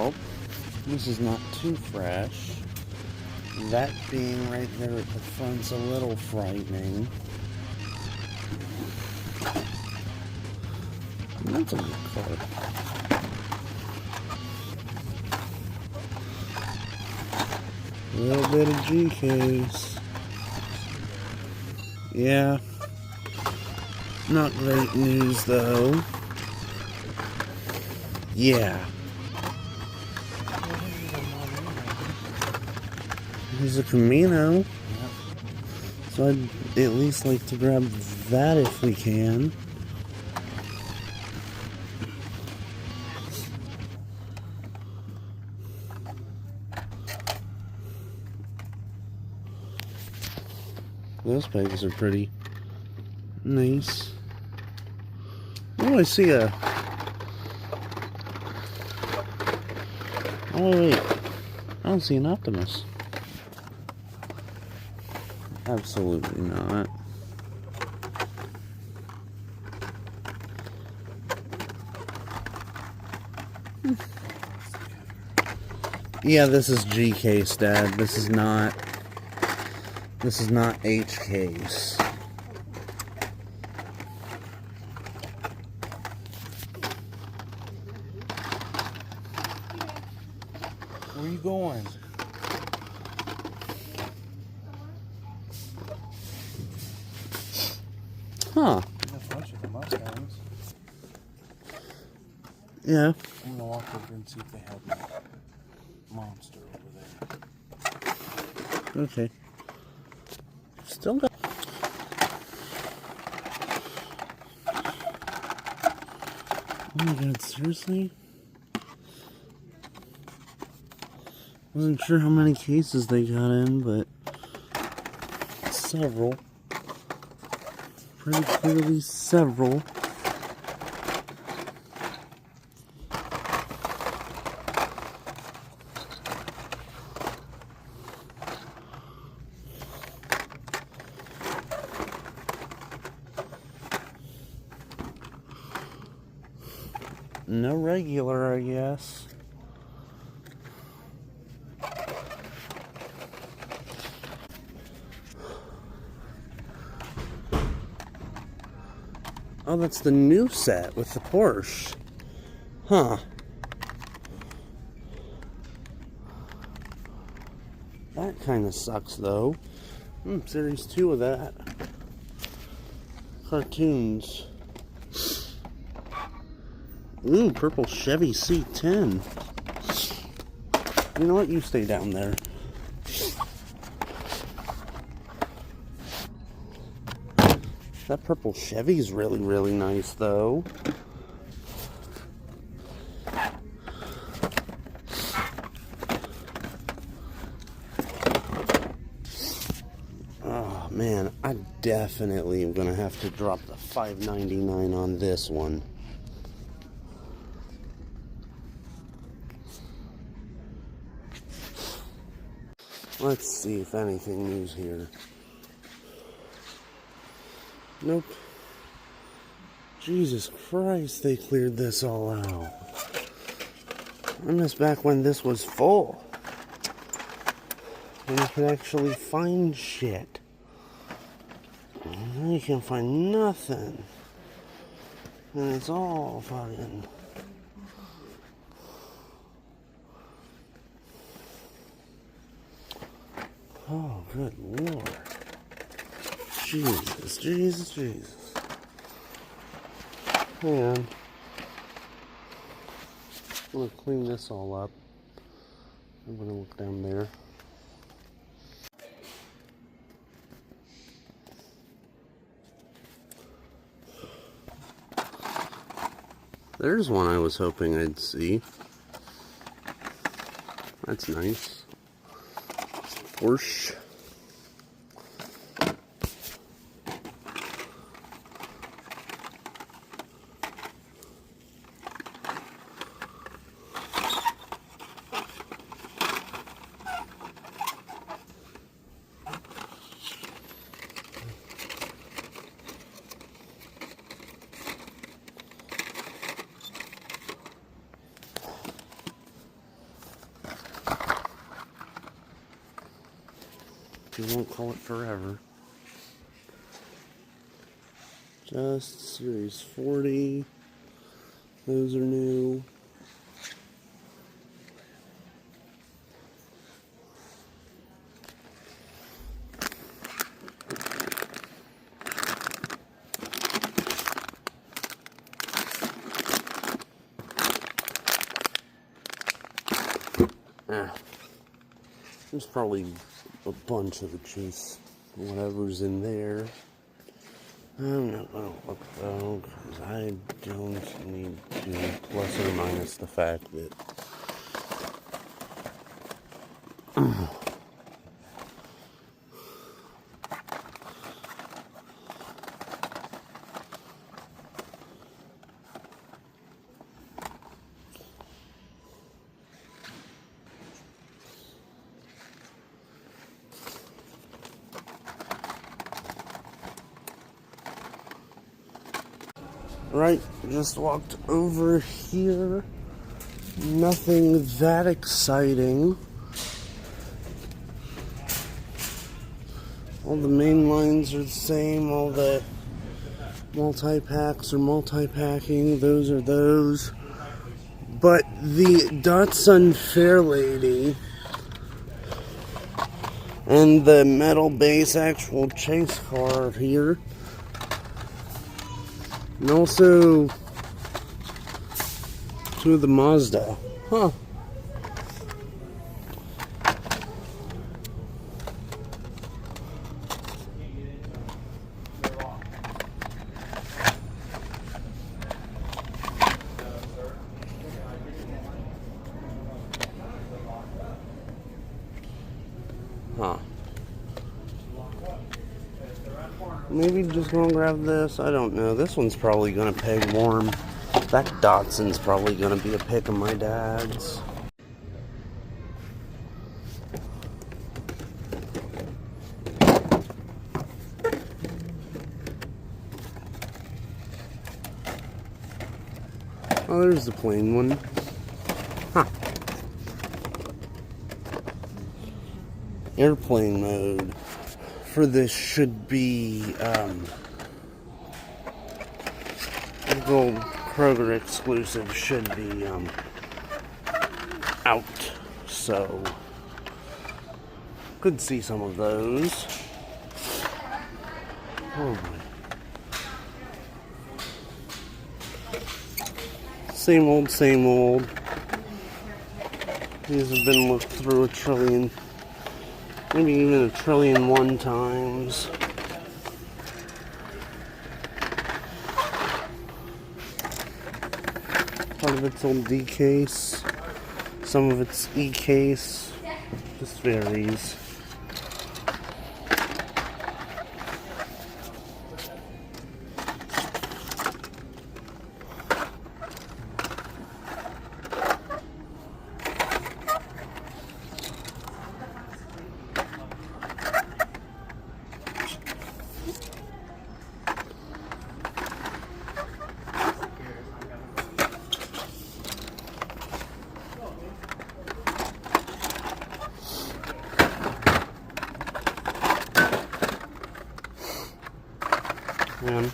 Oh, this is not too fresh. That being right there at the front's a little frightening. That's a good color. A little bit of G-case. Yeah. Not great news though. Yeah. There's a Camino. So I'd at least like to grab that if we can. Those pegs are pretty nice. Oh, I see a... Oh, wait. I don't see an Optimus. Absolutely not. Yeah, this is G case, Dad. This is not H case. Where are you going? Huh. Have lunch with the Mustangs. Yeah. I'm gonna walk over and see if they have that monster over there. Okay. Still got... Oh my god, seriously? Wasn't sure how many cases they got in, but several. Pretty clearly several. No regular, I guess. Oh, that's the new set with the Porsche. Huh. That kind of sucks, though. Series 2 of that. Cartoons. Ooh, purple Chevy C10. You know what? You stay down there. That purple Chevy's really, really nice, though. Oh, man. I definitely am going to have to drop the $5.99 on this one. Let's see if anything new's here. Nope. Jesus Christ, they cleared this all out. I miss back when this was full. And you could actually find shit. Now you can't find nothing. And it's all fucking... Oh, good Lord. Jesus, Jesus, Jesus. Man. I'm gonna clean this all up. I'm gonna look down there. There's one I was hoping I'd see. That's nice. Porsche. You won't call it forever. Just Series 40. Those are new. There's probably a bunch of just whatever's in there. I'm not gonna look though, because I don't need to plus or minus the fact that right, just walked over here. Nothing that exciting. All the main lines are the same. All the multi-packs are multi-packing. Those are those. But the Datsun Fairlady and the metal base actual chase car here. And also to the Mazda. Huh. Huh. Maybe just gonna grab this. I don't know. This one's probably gonna peg warm. That Datsun's probably gonna be a pick of my dad's. Oh, there's the plain one. Huh. Airplane mode for this should be little Kroger exclusive should be out, so could see some of those. Oh boy. Same old, same old. These have been looked through a trillion, maybe even 1,000,000,001 times. Part of it's old D case, some of it's E case, just varies. And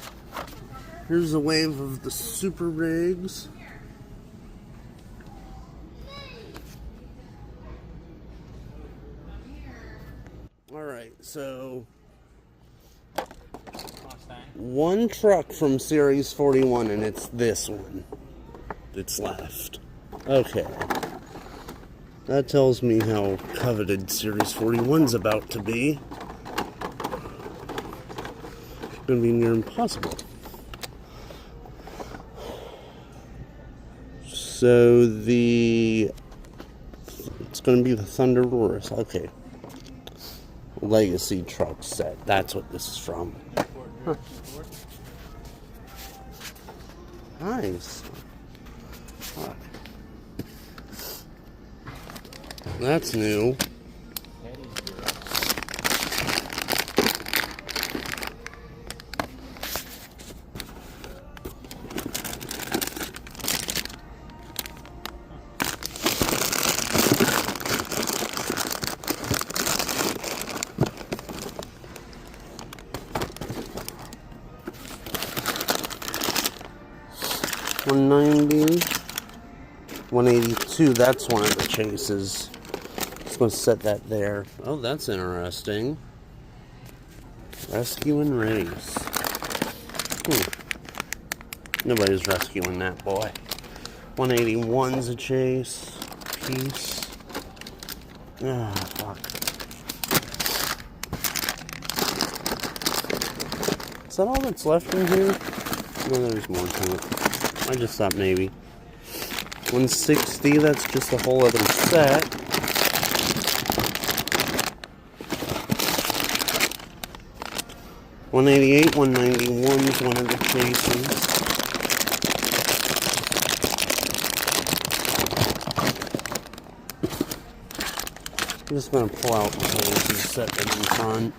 here's a wave of the Super Rigs. Alright, so one truck from Series 41, and it's this one that's left. Okay. That tells me how coveted Series 41's about to be. Gonna be near impossible. So it's gonna be the Thunder Roars. Okay. Legacy truck set. That's what this is from. Huh. Nice. Huh. That's new. 190, 182. That's one of the chases. Just gonna set that there. Oh, that's interesting. Rescuing race. Nobody's rescuing that boy. 181's a chase. Piece. Ah, fuck. Is that all that's left in here? No, there's more to it. I just thought maybe. 160, that's just a whole other set. $188, $191 is one of the chases. I'm just going to pull out the holes and set them in front.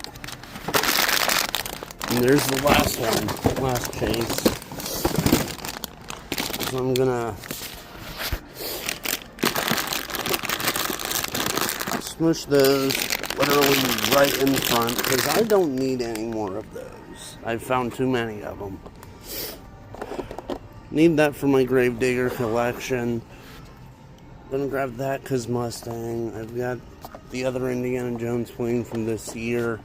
And there's the last one, last chase. So I'm going to smush those literally right in front because I don't need any more of those. I've found too many of them. Need that for my Gravedigger collection. Gonna grab that because Mustang. I've got the other Indiana Jones plane from this year,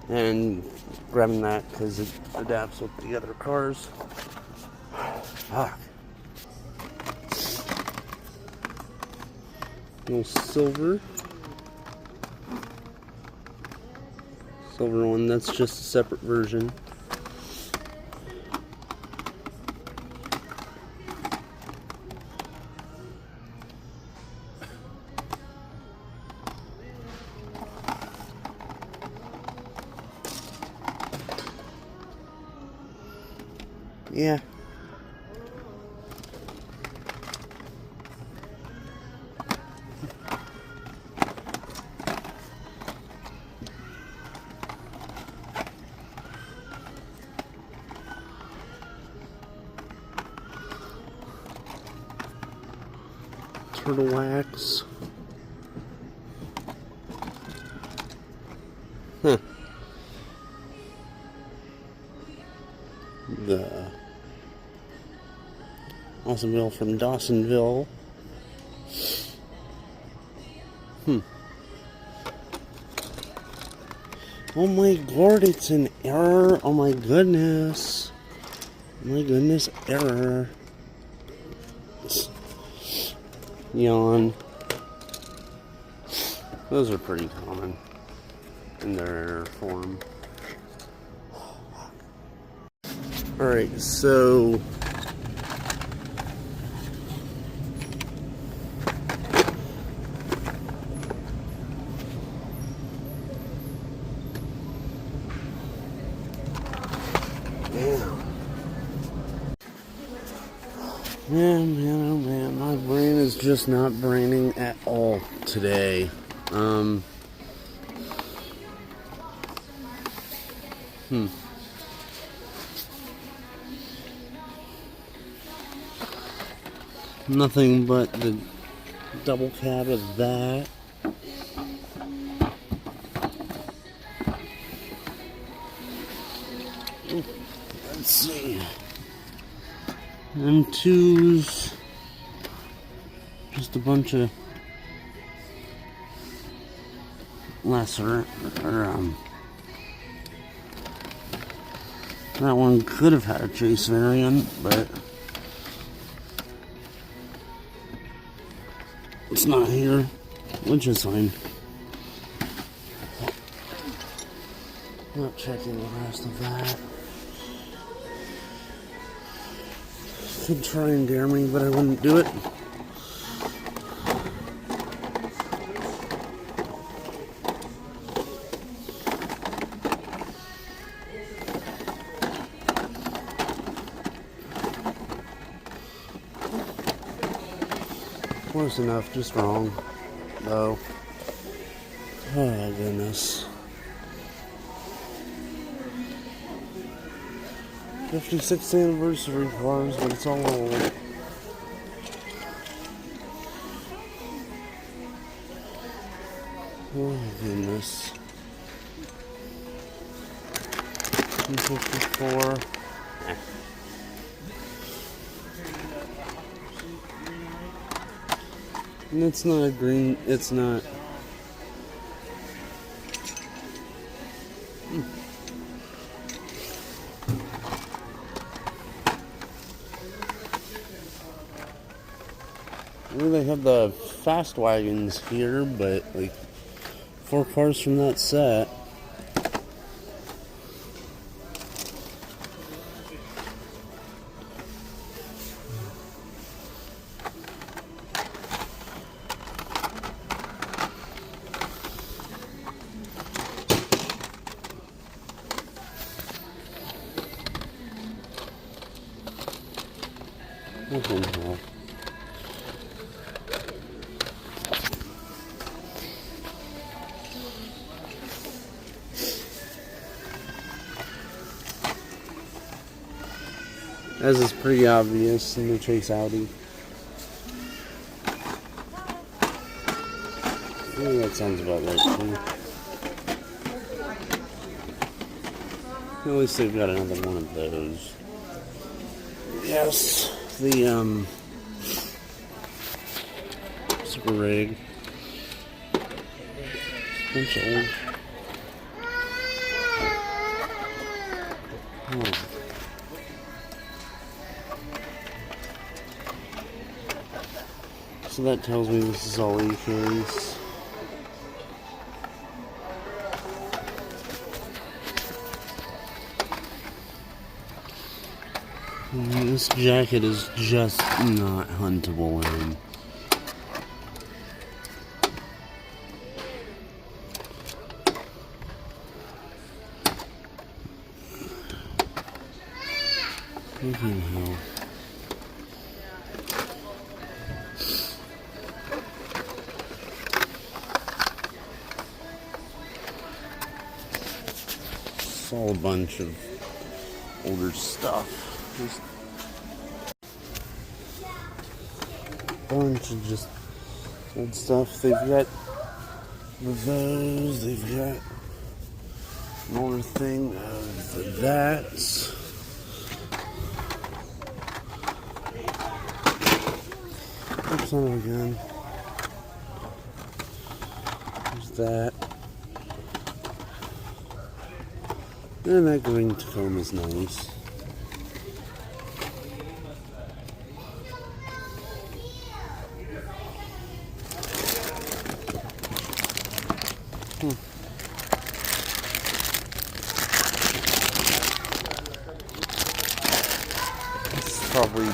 and grabbing that because it adapts with the other cars. Fuck. No silver. Silver one, that's just a separate version. Yeah. Turtle wax. Huh. The Awesomeville from Dawsonville. Oh my god, it's an error. Oh my goodness. My goodness, error. Yawn. Those are pretty common in their error form. Alright, so man, oh man, my brain is just not braining at all today. Nothing but the double cab of that. Let's see. M2s. Just a bunch of lesser, that one could have had a chase variant, but it's not here, which is fine. Not checking the rest of that. Could try and dare me, but I wouldn't do it. Close enough, just wrong, though. Oh my goodness. 56th anniversary cars, but it's all old. Oh my goodness. 254. And it's not a green, it's not. Well, they have the fast wagons here, but like 4 cars from that set. Nothing here. As is pretty obvious in the Chase Audi. Yeah, that sounds about right too. At least they've got another one of those. Yes, the Super Rig. Bunch of old. So that tells me this is all A-case. This jacket is just not huntable in. Fucking hell. It's all a bunch of older stuff. Just bunch of just old stuff. They've got those. They've got an older thing of that. Oops, son of a gun. There's that. And that green Tacoma is nice. It's probably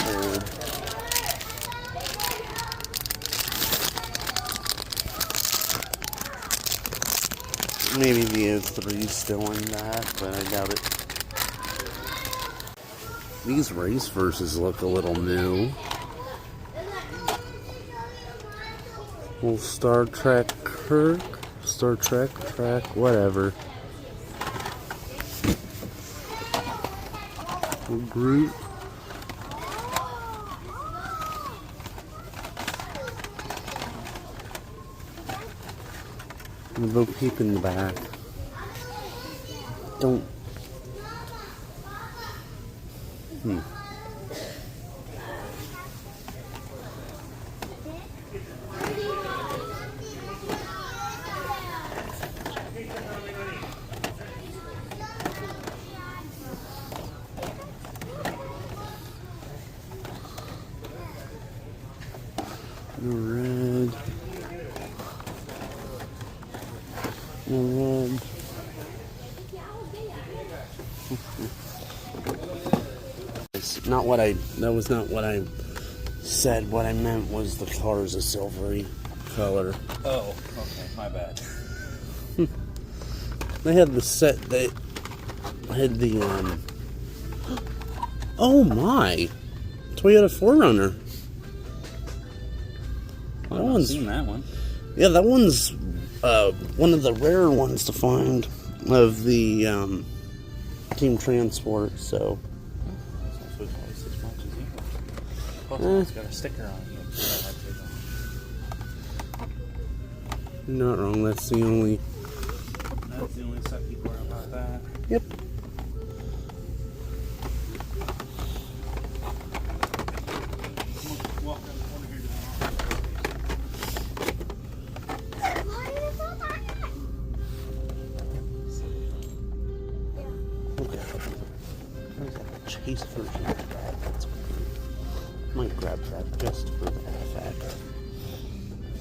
old. Maybe the O3 is still in that, but I doubt it. These race verses look a little new. Well, Star Trek Kirk, Star Trek track, whatever. Group. I'm gonna go peep in the back. Don't. No red. No red. It's not what I. That was not what I said. What I meant was the color is a silvery color. Oh, okay, my bad. They had the set. They had the Oh my! Toyota 4Runner. That one's seen that one. Yeah, that one's one of the rare ones to find of the Team Transport. So. It's also twice as much as you. Plus, it's got a sticker on it. You're not wrong. That's the only. That's the only set people are about that. Yep. Walk around the corner here. case version of that. That's weird. Might grab that just for that fact.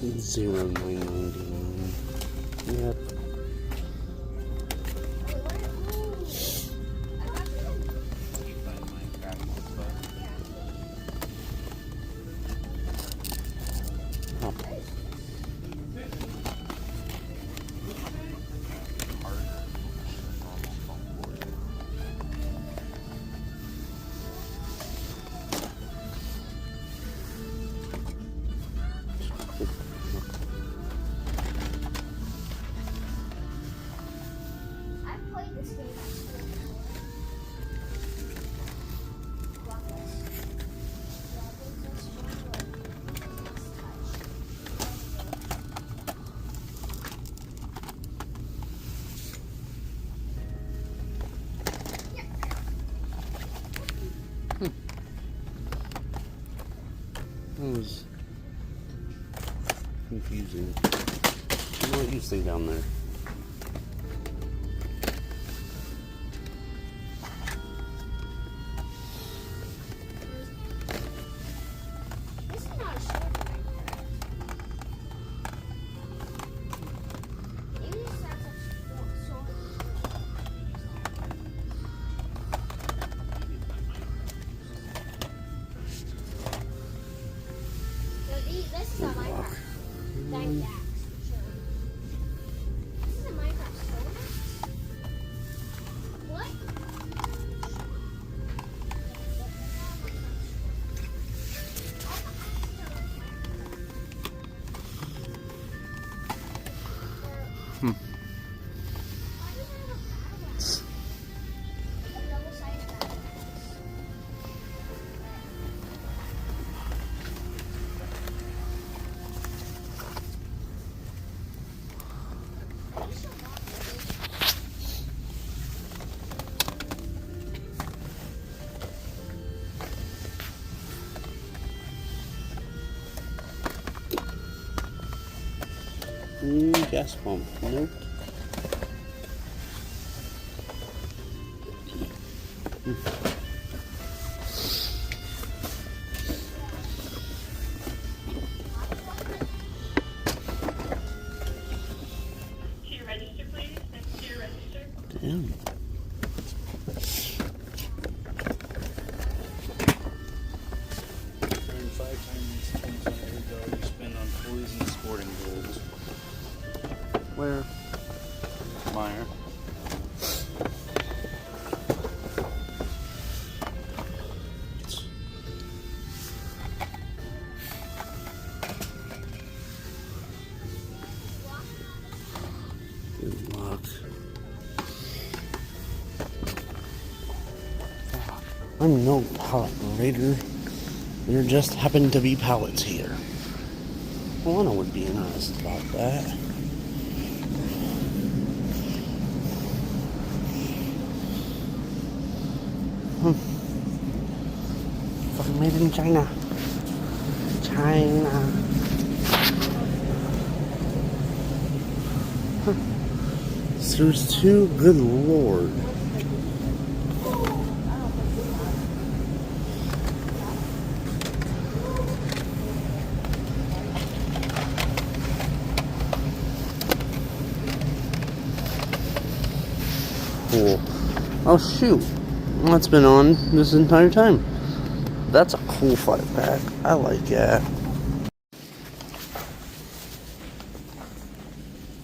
0.999. Yep. That was confusing. What do you think down there? This is not a short Minecraft. Maybe this sounds like short. This is a Minecraft. Thank Dax, for sure. This is a Minecraft soda? What? Hmm. Gas pump. Nope. To your register, please. Next to your register. Damn. 5 times 25 dollars you spend on toys and sporting goods. Where? Meyer. Good luck. I'm no pallet raider. There just happened to be pallets here. Lana would be honest about that. Fucking made in China. China. There's two, good lord. Cool. Oh shoot. That's been on this entire time. That's a cool 5-pack. I like that.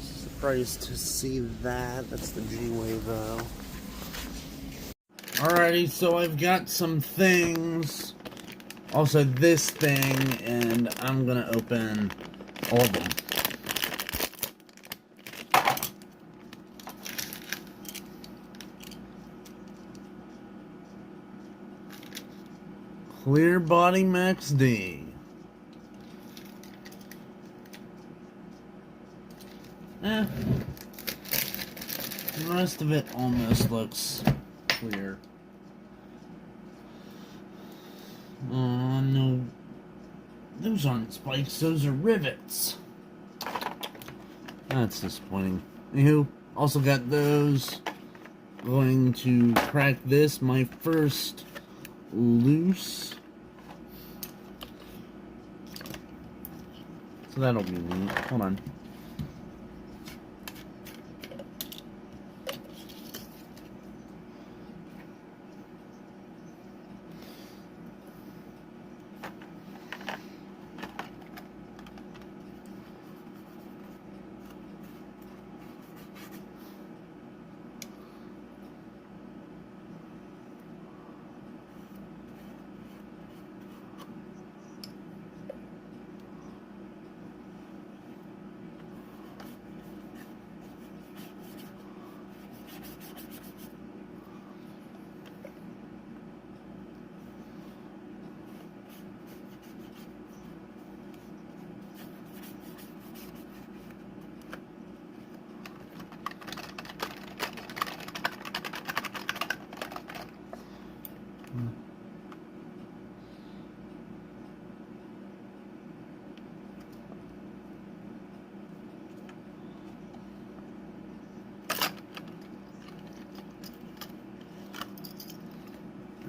Surprised to see that. That's the G-Wave though. Alrighty, so I've got some things. Also this thing, and I'm gonna open all of them. Clear Body Max D. The rest of it almost looks clear. Oh no, those aren't spikes, those are rivets. That's disappointing. Anywho, also got those. Going to crack this, my first loose. So that'll be neat. Hold on.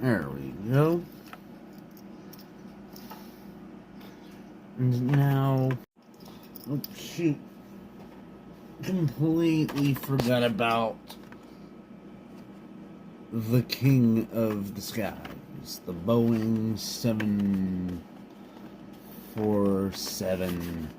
There we go. And now, oh shoot, completely forgot about the king of the skies, the Boeing 747.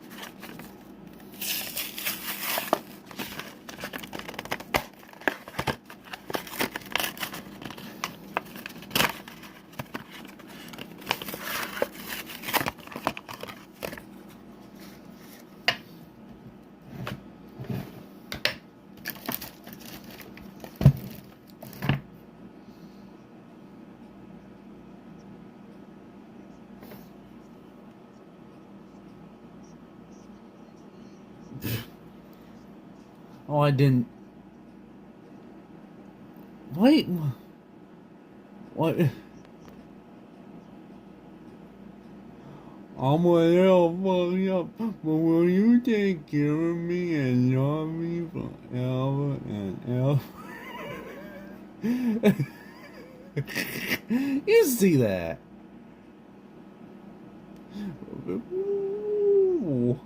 Oh, I didn't. Wait. What? I'm gonna help fuck you up, but will you take care of me and love me forever and ever? You see that? Ooh.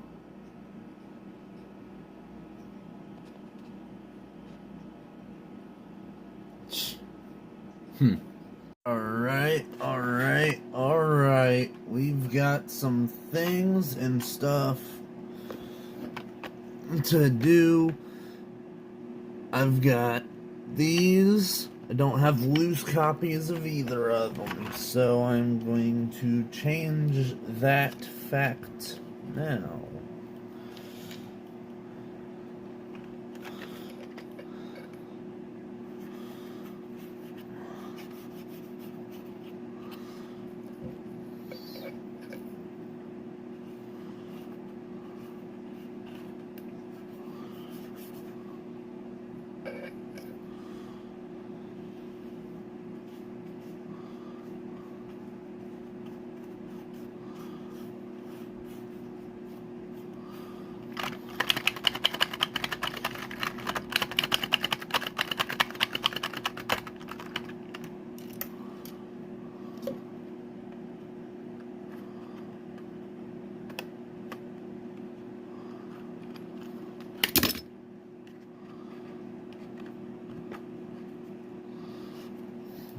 Alright. We've got some things and stuff to do. I've got these. I don't have loose copies of either of them, so I'm going to change that fact now.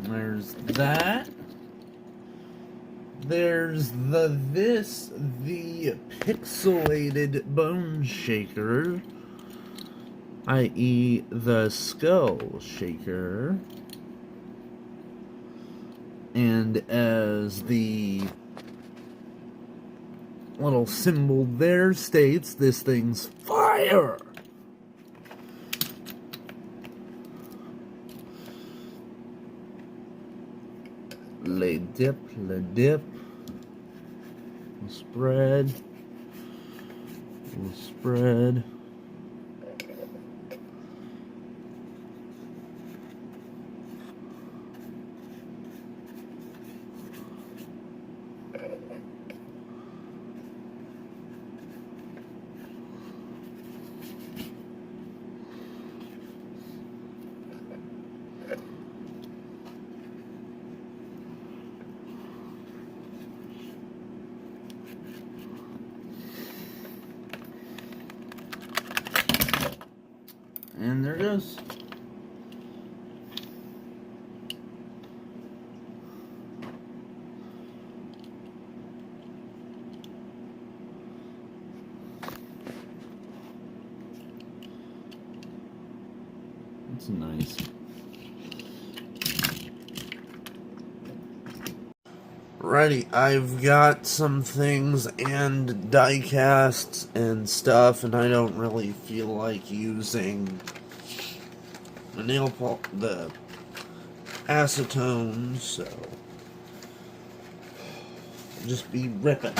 There's that. There's the pixelated bone shaker, i.e. the skull shaker. And as the little symbol there states, this thing's fire! Le dip, spread, spread. And there it goes. That's nice. Righty, I've got some things and die casts and stuff, and I don't really feel like using the the acetone, so I'll just be ripping.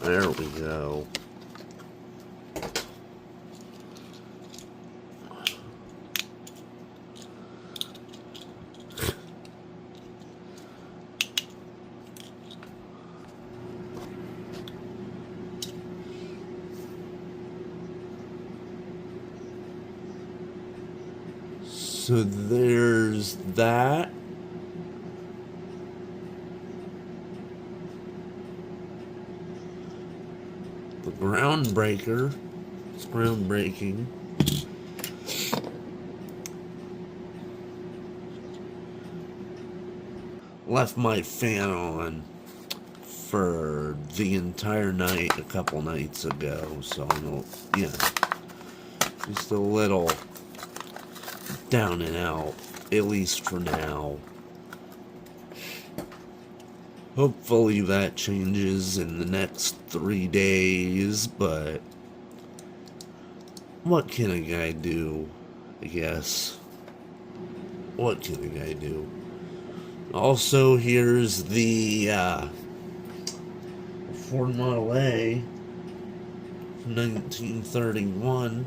There we go. So there's that. The Groundbreaker. It's groundbreaking. Left my fan on for the entire night a couple nights ago, so I'm, you know, just a little down and out, at least for now. Hopefully that changes in the next 3 days, but what can a guy do, I guess? What can a guy do? Also, here's the Ford Model A, 1931.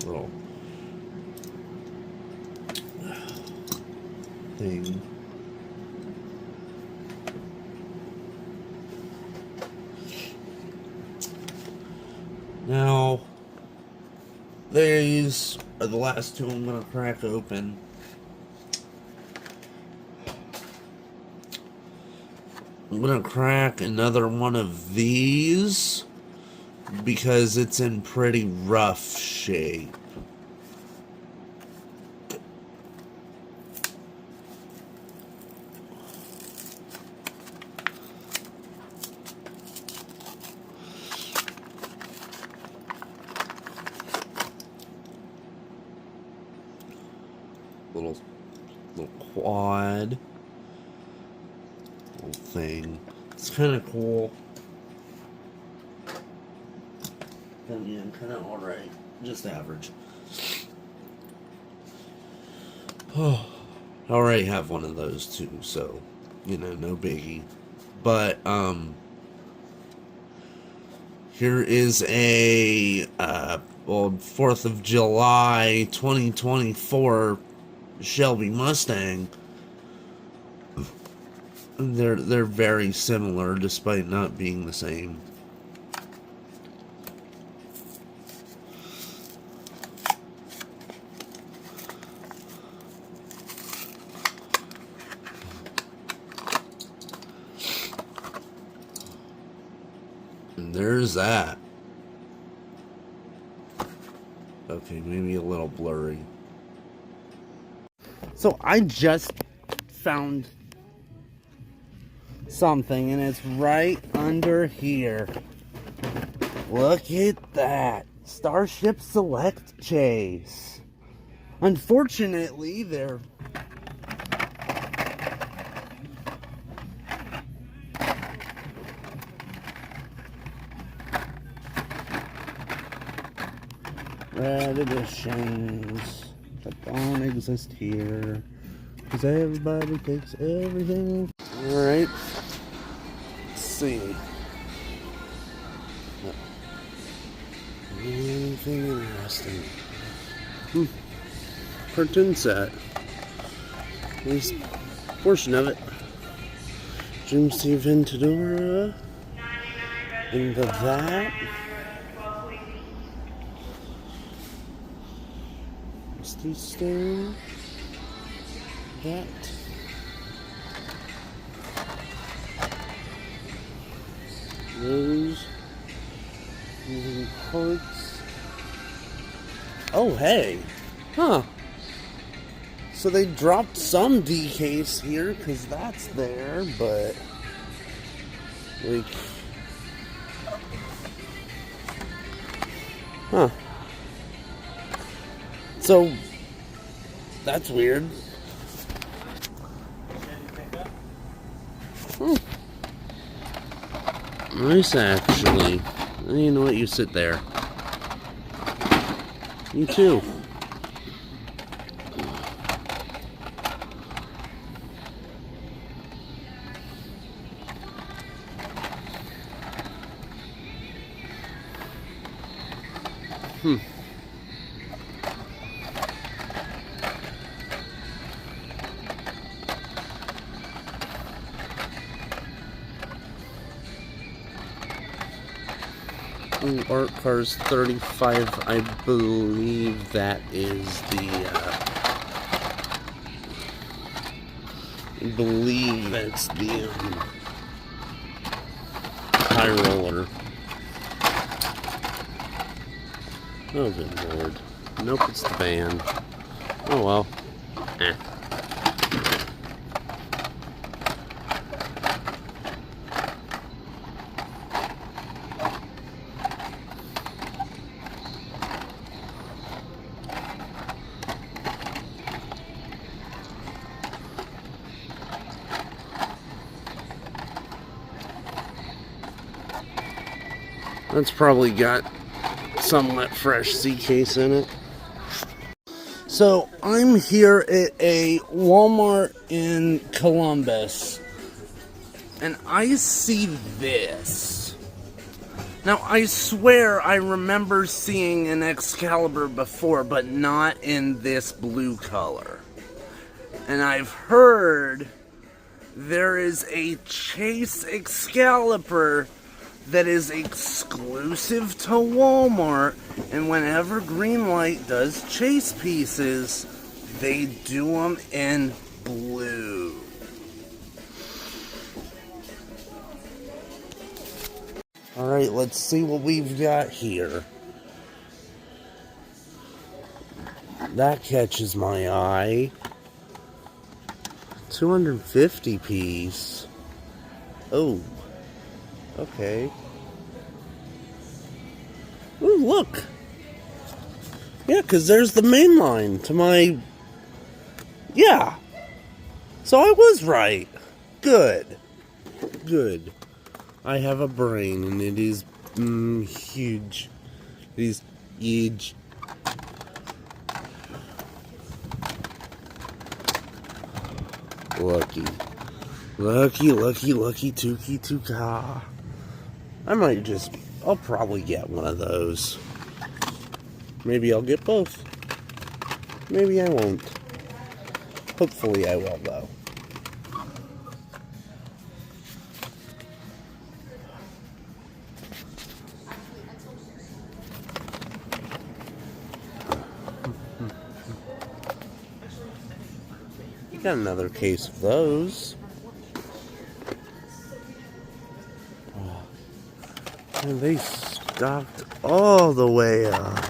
Little thing. Now, these are the last two I'm going to crack open. I'm going to crack another one of these because it's in pretty rough shape. Little quad little thing. It's kind of cool. Yeah, kind of alright. Just average. Oh, I already have one of those too, so you know, no biggie. But here is a 4th of July 2024 Shelby Mustang. They're very similar despite not being the same. And there's that. Okay, maybe a little blurry. So I just found something, and it's right under here. Look at that. Starship Select Chase. Unfortunately, they're red editions that don't exist here because everybody takes everything. Alright, let's see. Anything interesting? Cartoon set. At least a portion of it. Jim Steve Ventadora. into that. Misty Stone. That. Those. Moving parts. Oh, hey. Huh. So they dropped some DKs here, because that's there, but... like... huh. So... that's weird. Nice, actually. You know what? You sit there. You too. Ooh, Art Cars 35, I believe that is the, I believe that's the, high roller. Oh, good lord. Nope, it's the band. Oh well. Eh. That's probably got somewhat fresh sea case in it. So I'm here at a Walmart in Columbus, and I see this. Now I swear I remember seeing an Excalibur before, but not in this blue color. And I've heard there is a Chase Excalibur that is exclusive to Walmart, and whenever Greenlight does Chase pieces, they do them in blue. Alright, let's see what we've got here. That catches my eye. 250 piece. Oh. Okay. Ooh, look. Yeah, because there's the main line to my... yeah. So I was right. Good. Good. I have a brain, and it is huge. It is huge. Lucky. Lucky, lucky, lucky, Tuki Tuka. I'll probably get one of those. Maybe I'll get both. Maybe I won't. Hopefully I will, though. Got another case of those. And they stocked all the way up.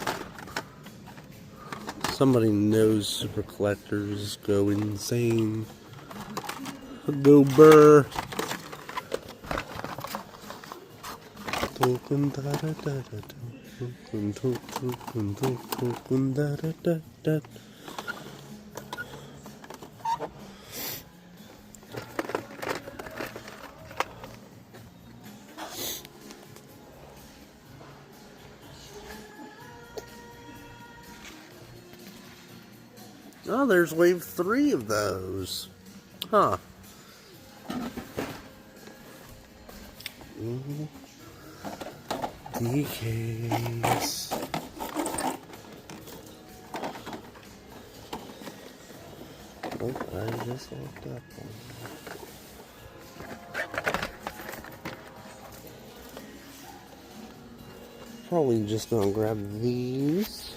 Somebody knows super collectors go insane. Go burr. Oh, there's wave 3 of those. Huh. DKs. Oh, I just looked up one. probably just gonna grab these.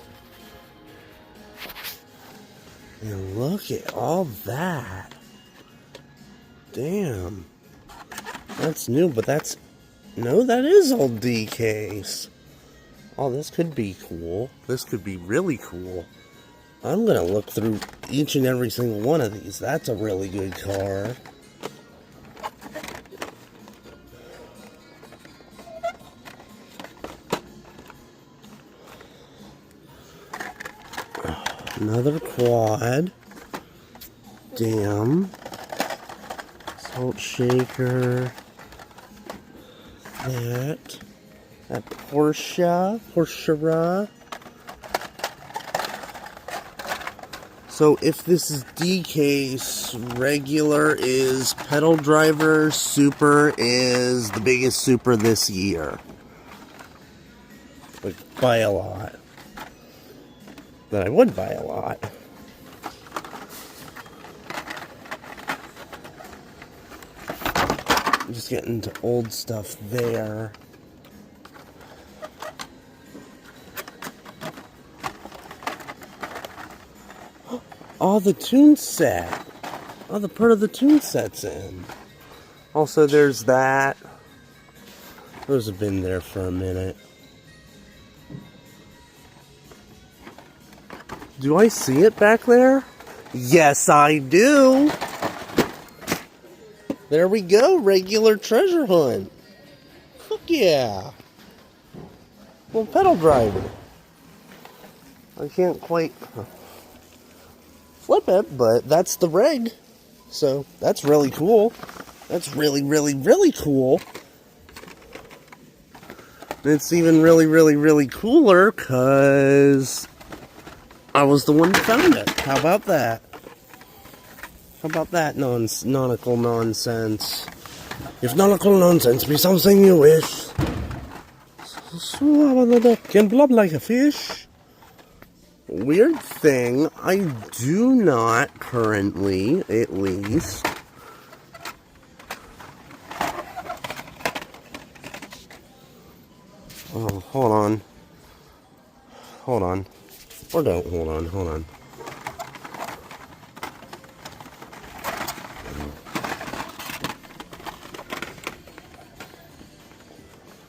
And look at all that. Damn. That's new, but that's... No, that is old DKs. Oh, this could be cool. This could be really cool. I'm gonna look through each and every single one of these. That's a really good car. Another quad. Damn. Salt shaker. That Porsche. So if this is DK's, regular is pedal driver, super is the biggest super this year. Like, by a lot. That I would buy a lot. I'm just getting to old stuff there. All the tune set. All the part of the tune set's in. Also, there's that. Those have been there for a minute. Do I see it back there? Yes, I do. There we go. Regular treasure hunt. Fuck yeah. Well, pedal driver. I can't quite flip it, but that's the reg. So, that's really cool. That's really, really, really cool. And it's even really, really, really cooler because I was the one that found it. How about that? How about that nautical nonsense? If nautical nonsense be something you wish, swallow the duck and blub like a fish. Weird thing, I do not currently, at least, oh, hold on. Or don't, hold on.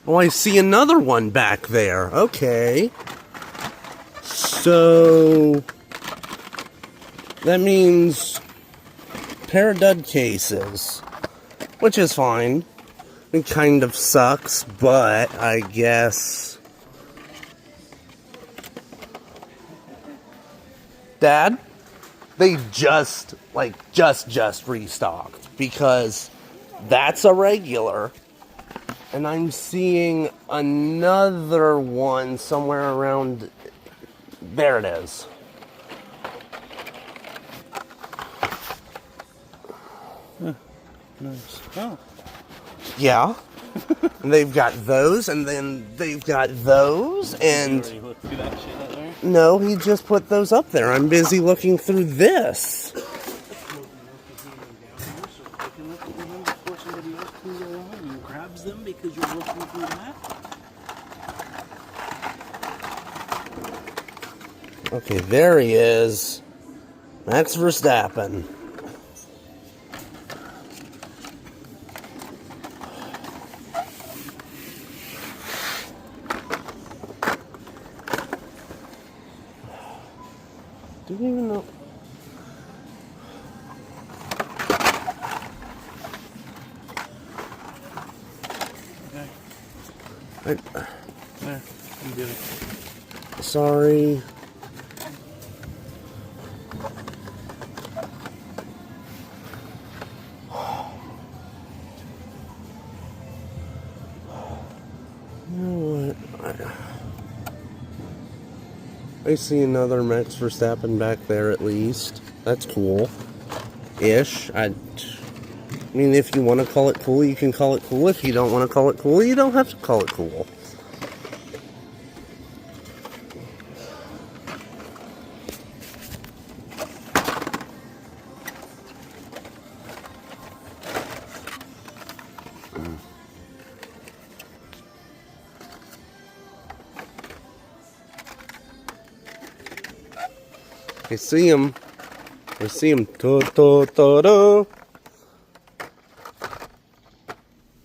Oh, I see another one back there. Okay. So, that means pair of dud cases, which is fine. It kind of sucks, but I guess... Dad, they just restocked, because that's a regular, and I'm seeing another one somewhere around... There it is. Nice. Oh. Yeah. And they've got those, and then they've got those, and... You already looked through that shit out there? No, he just put those up there. I'm busy looking through this. You can look through them before somebody else can go on and grabs them because you're looking through that. Okay, there he is. Max Verstappen. Didn't even know. Okay. There, you did it. Sorry. You know what? I see another Max Verstappen back there at least. That's cool. Ish. I mean, if you want to call it cool, you can call it cool. If you don't want to call it cool, you don't have to call it cool. I see him. I see him. Da, da, da, da.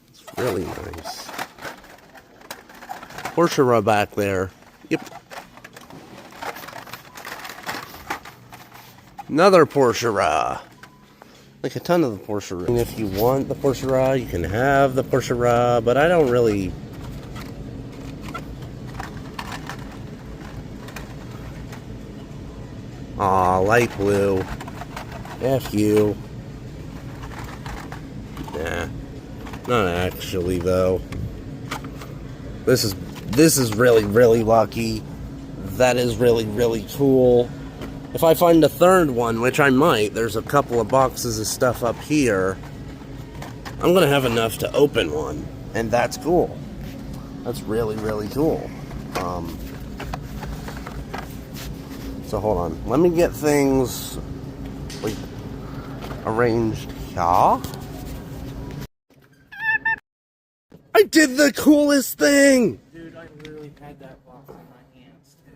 It's really nice. Porschera back there. Yep. Another Porschera. Like a ton of the Porschera. And if you want the Porschera, you can have the Porschera, but I don't really... Aw, light blue. F you. Nah. Not actually, though. This is really, really lucky. That is really, really cool. If I find a third one, which I might, there's a couple of boxes of stuff up here. I'm gonna have enough to open one, and that's cool. That's really, really cool. So hold on, let me get things like arranged here. I did the coolest thing! Dude, I literally had that box in my hands too.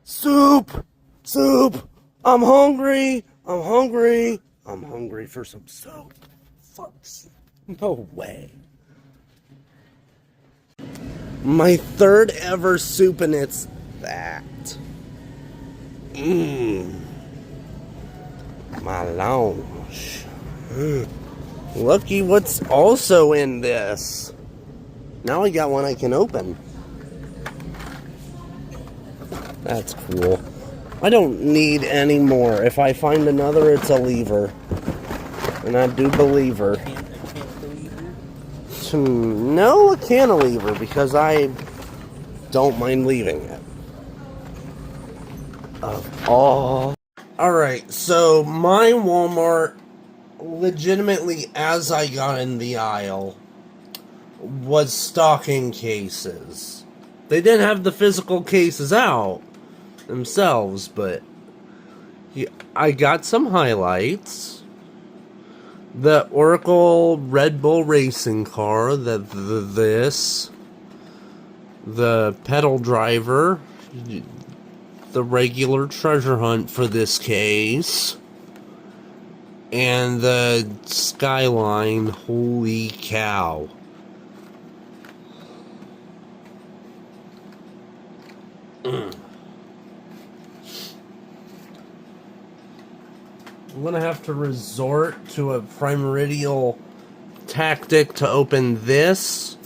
Soup! Soup! I'm hungry! I'm hungry! I'm hungry for some soup. Fucks. No way. My third ever soup, and it's that. My lounge. Looky what's also in this. Now I got one I can open. That's cool. I don't need any more. If I find another, it's a lever. And I do believe her. No, a cantilever, because I don't mind leaving it. Alright, so my Walmart, legitimately, as I got in the aisle, was stocking cases. They didn't have the physical cases out themselves, but I got some highlights. The Oracle Red Bull racing car, the pedal driver, the regular treasure hunt for this case, and the Skyline. Holy cow. I'm gonna have to resort to a primordial tactic to open this.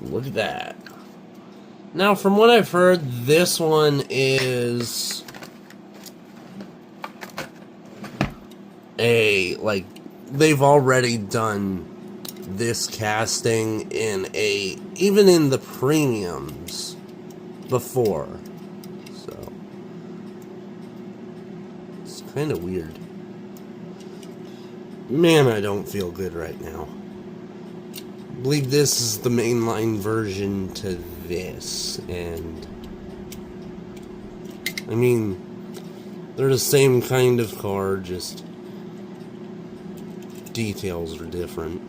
Look at that. Now, from what I've heard, this one is they've already done this casting even in the premiums before. So, it's kind of weird. Man, I don't feel good right now. I believe this is the mainline version to this, and I mean, they're the same kind of car, just details are different.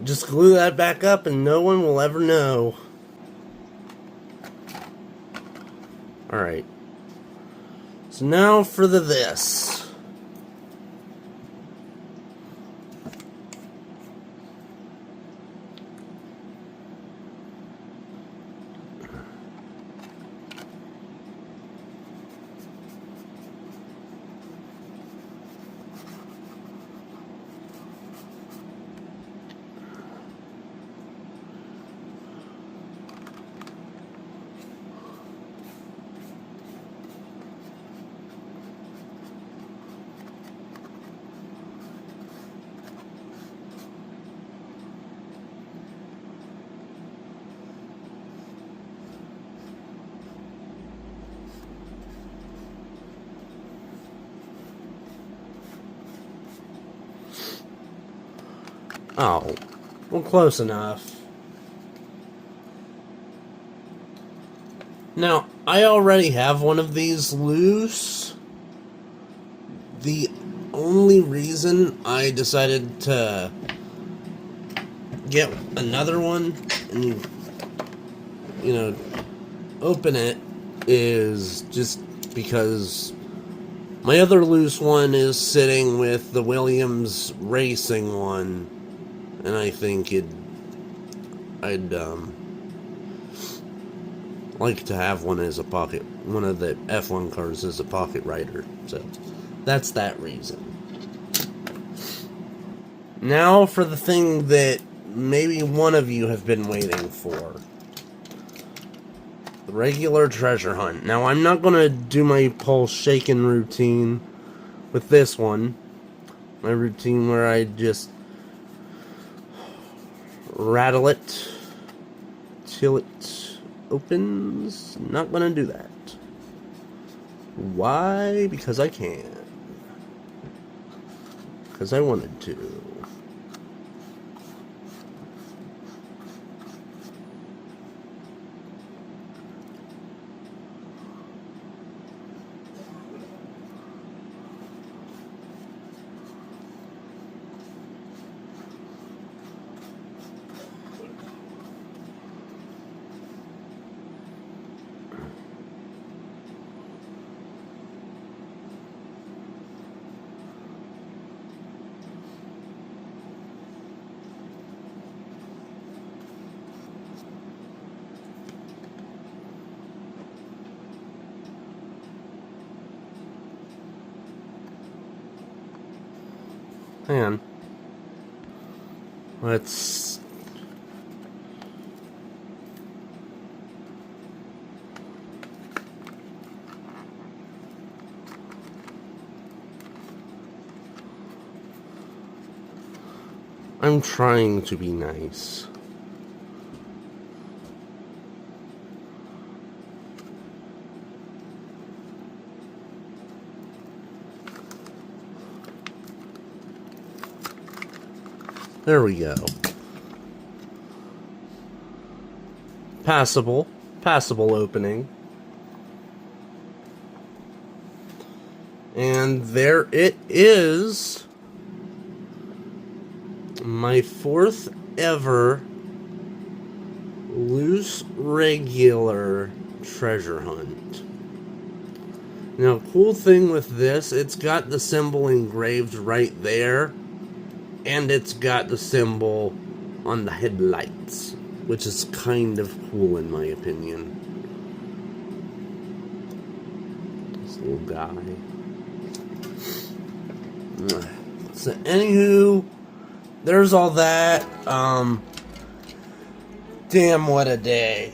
Just glue that back up and no one will ever know. Alright. So now for this. Oh, well, close enough. Now, I already have one of these loose. The only reason I decided to get another one and, you know, open it is just because my other loose one is sitting with the Williams Racing one, and I think I'd like to have one as a pocket, one of the F1 cars as a pocket rider, so that's that reason. Now for the thing that maybe one of you have been waiting for. The regular treasure hunt. Now I'm not going to do my pulse shaking routine with this one. My routine where I just rattle it till it opens. Not gonna do that. Why? Because I can. Because I wanted to. Hang on. Let's... I'm trying to be nice. There we go. Passable. Passable opening. And there it is. My 4th ever loose regular treasure hunt. Now, cool thing with this, it's got the symbol engraved right there. And it's got the symbol on the headlights, which is kind of cool in my opinion. This little guy. So, anywho, there's all that. Damn, what a day.